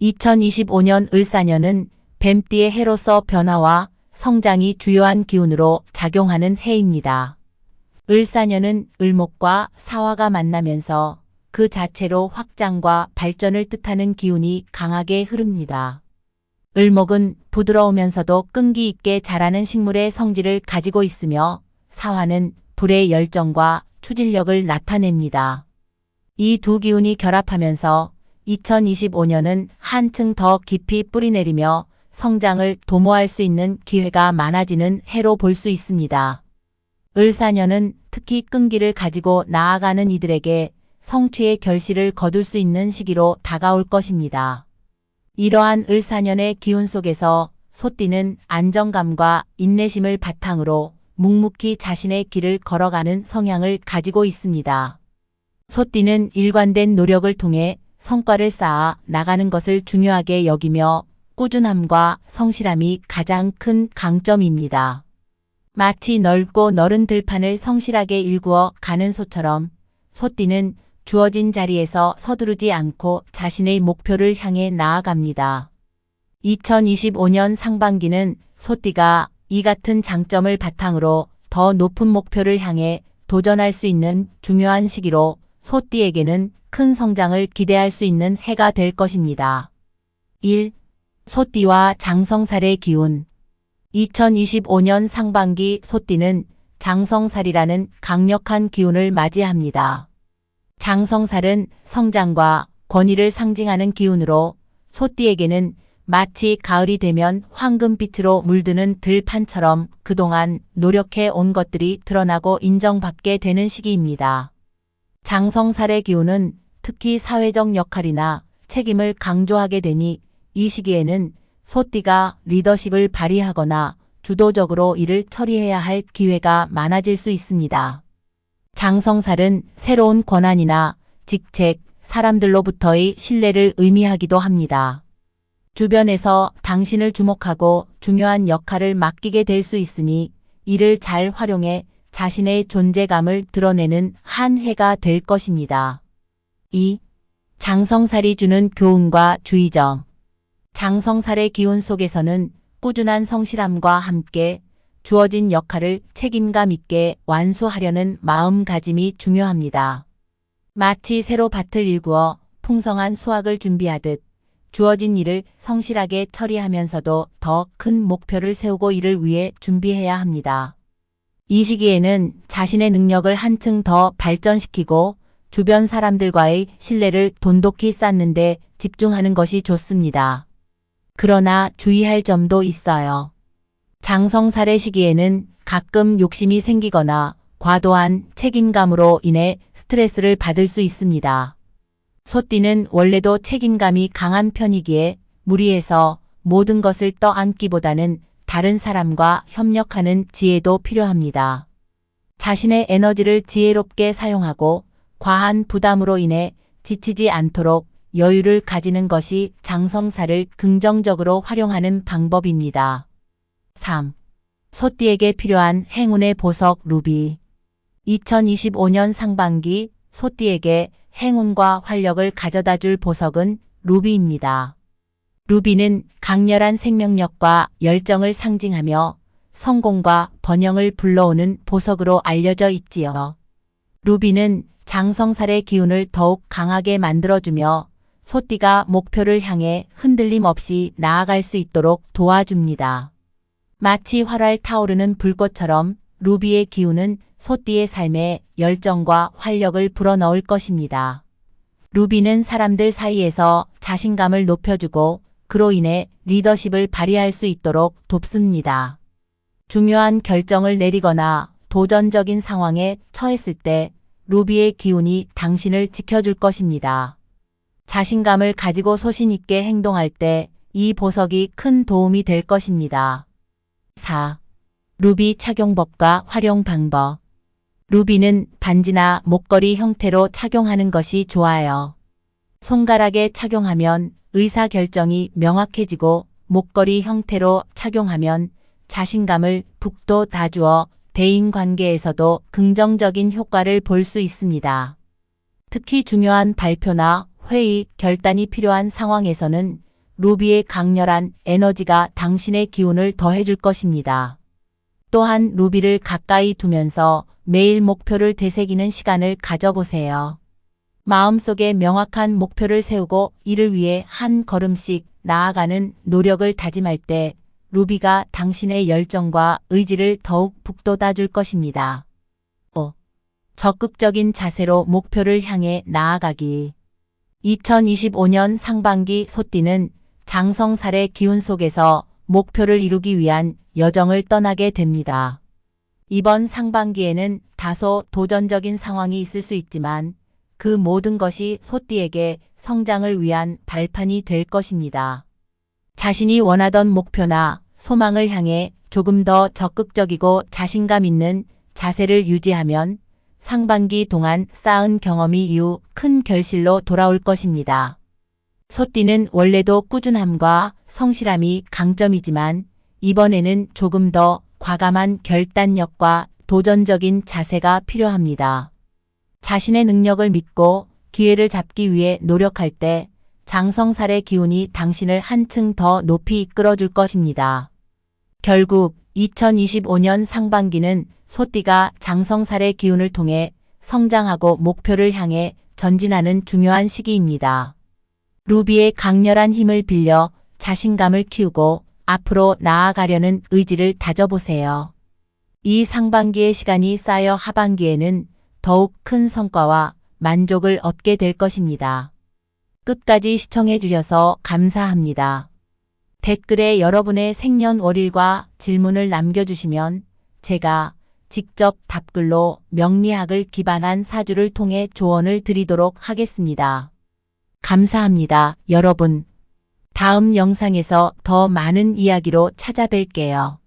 2025년 을사년은 뱀띠의 해로서 변화와 성장이 주요한 기운으로 작용하는 해입니다. 을사년은 을목과 사화가 만나면서 그 자체로 확장과 발전을 뜻하는 기운이 강하게 흐릅니다. 을목은 부드러우면서도 끈기 있게 자라는 식물의 성질을 가지고 있으며 사화는 불의 열정과 추진력을 나타냅니다. 이 두 기운이 결합하면서 2025년은 한층 더 깊이 뿌리내리며 성장을 도모할 수 있는 기회가 많아지는 해로 볼 수 있습니다. 을사년은 특히 끈기를 가지고 나아가는 이들에게 성취의 결실을 거둘 수 있는 시기로 다가올 것입니다. 이러한 을사년의 기운 속에서 소띠는 안정감과 인내심을 바탕으로 묵묵히 자신의 길을 걸어가는 성향을 가지고 있습니다. 소띠는 일관된 노력을 통해 성과를 쌓아 나가는 것을 중요하게 여기며 꾸준함과 성실함이 가장 큰 강점입니다. 마치 넓고 너른 들판을 성실하게 일구어 가는 소처럼 소띠는 주어진 자리에서 서두르지 않고 자신의 목표를 향해 나아갑니다. 2025년 상반기는 소띠가 이 같은 장점을 바탕으로 더 높은 목표를 향해 도전할 수 있는 중요한 시기로 소띠에게는 큰 성장을 기대할 수 있는 해가 될 것입니다. 1. 소띠와 장성살의 기운. 2025년 상반기 소띠는 장성살이라는 강력한 기운을 맞이합니다. 장성살은 성장과 권위를 상징하는 기운으로 소띠에게는 마치 가을이 되면 황금빛으로 물드는 들판처럼 그동안 노력해 온 것들이 드러나고 인정받게 되는 시기입니다. 장성살의 기운은 특히 사회적 역할이나 책임을 강조하게 되니 이 시기에는 소띠가 리더십을 발휘하거나 주도적으로 일을 처리해야 할 기회가 많아질 수 있습니다. 장성살은 새로운 권한이나 직책, 사람들로부터의 신뢰를 의미하기도 합니다. 주변에서 당신을 주목하고 중요한 역할을 맡기게 될 수 있으니 이를 잘 활용해 자신의 존재감을 드러내는 한 해가 될 것입니다. 2. 장성살이 주는 교훈과 주의점. 장성살의 기운 속에서는 꾸준한 성실함과 함께 주어진 역할을 책임감 있게 완수하려는 마음가짐이 중요합니다. 마치 새로 밭을 일구어 풍성한 수확을 준비하듯 주어진 일을 성실하게 처리하면서도 더 큰 목표를 세우고 이를 위해 준비해야 합니다. 이 시기에는 자신의 능력을 한층 더 발전시키고 주변 사람들과의 신뢰를 돈독히 쌓는 데 집중하는 것이 좋습니다. 그러나 주의할 점도 있어요. 장성살의 시기에는 가끔 욕심이 생기거나 과도한 책임감으로 인해 스트레스를 받을 수 있습니다. 소띠는 원래도 책임감이 강한 편이기에 무리해서 모든 것을 떠안기보다는 다른 사람과 협력하는 지혜도 필요합니다. 자신의 에너지를 지혜롭게 사용하고 과한 부담으로 인해 지치지 않도록 여유를 가지는 것이 장성살을 긍정적으로 활용하는 방법입니다. 3. 소띠에게 필요한 행운의 보석 루비. 2025년 상반기 소띠에게 행운과 활력을 가져다 줄 보석은 루비입니다. 루비는 강렬한 생명력과 열정을 상징하며 성공과 번영을 불러오는 보석으로 알려져 있지요. 루비는 장성살의 기운을 더욱 강하게 만들어주며 소띠가 목표를 향해 흔들림 없이 나아갈 수 있도록 도와줍니다. 마치 활활 타오르는 불꽃처럼 루비의 기운은 소띠의 삶에 열정과 활력을 불어넣을 것입니다. 루비는 사람들 사이에서 자신감을 높여주고 그로 인해 리더십을 발휘할 수 있도록 돕습니다. 중요한 결정을 내리거나 도전적인 상황에 처했을 때 루비의 기운이 당신을 지켜줄 것입니다. 자신감을 가지고 소신 있게 행동할 때 이 보석이 큰 도움이 될 것입니다. 4. 루비 착용법과 활용 방법. 루비는 반지나 목걸이 형태로 착용하는 것이 좋아요. 손가락에 착용하면 의사결정이 명확해지고 목걸이 형태로 착용하면 자신감을 북돋아 주어 대인관계에서도 긍정적인 효과를 볼 수 있습니다. 특히 중요한 발표나 회의, 결단이 필요한 상황에서는 루비의 강렬한 에너지가 당신의 기운을 더해줄 것입니다. 또한 루비를 가까이 두면서 매일 목표를 되새기는 시간을 가져보세요. 마음속에 명확한 목표를 세우고 이를 위해 한 걸음씩 나아가는 노력을 다짐할 때 루비가 당신의 열정과 의지를 더욱 북돋아 줄 것입니다. 5. 적극적인 자세로 목표를 향해 나아가기. 2025년 상반기 소띠는 장성살의 기운 속에서 목표를 이루기 위한 여정을 떠나게 됩니다. 이번 상반기에는 다소 도전적인 상황이 있을 수 있지만 그 모든 것이 소띠에게 성장을 위한 발판이 될 것입니다. 자신이 원하던 목표나 소망을 향해 조금 더 적극적이고 자신감 있는 자세를 유지하면 상반기 동안 쌓은 경험이 이후 큰 결실로 돌아올 것입니다. 소띠는 원래도 꾸준함과 성실함이 강점이지만 이번에는 조금 더 과감한 결단력과 도전적인 자세가 필요합니다. 자신의 능력을 믿고 기회를 잡기 위해 노력할 때 장성살의 기운이 당신을 한층 더 높이 이끌어줄 것입니다. 결국 2025년 상반기는 소띠가 장성살의 기운을 통해 성장하고 목표를 향해 전진하는 중요한 시기입니다. 루비의 강렬한 힘을 빌려 자신감을 키우고 앞으로 나아가려는 의지를 다져보세요. 이 상반기의 시간이 쌓여 하반기에는 더욱 큰 성과와 만족을 얻게 될 것입니다. 끝까지 시청해 주셔서 감사합니다. 댓글에 여러분의 생년월일과 질문을 남겨주시면 제가 직접 답글로 명리학을 기반한 사주를 통해 조언을 드리도록 하겠습니다. 감사합니다, 여러분. 다음 영상에서 더 많은 이야기로 찾아뵐게요.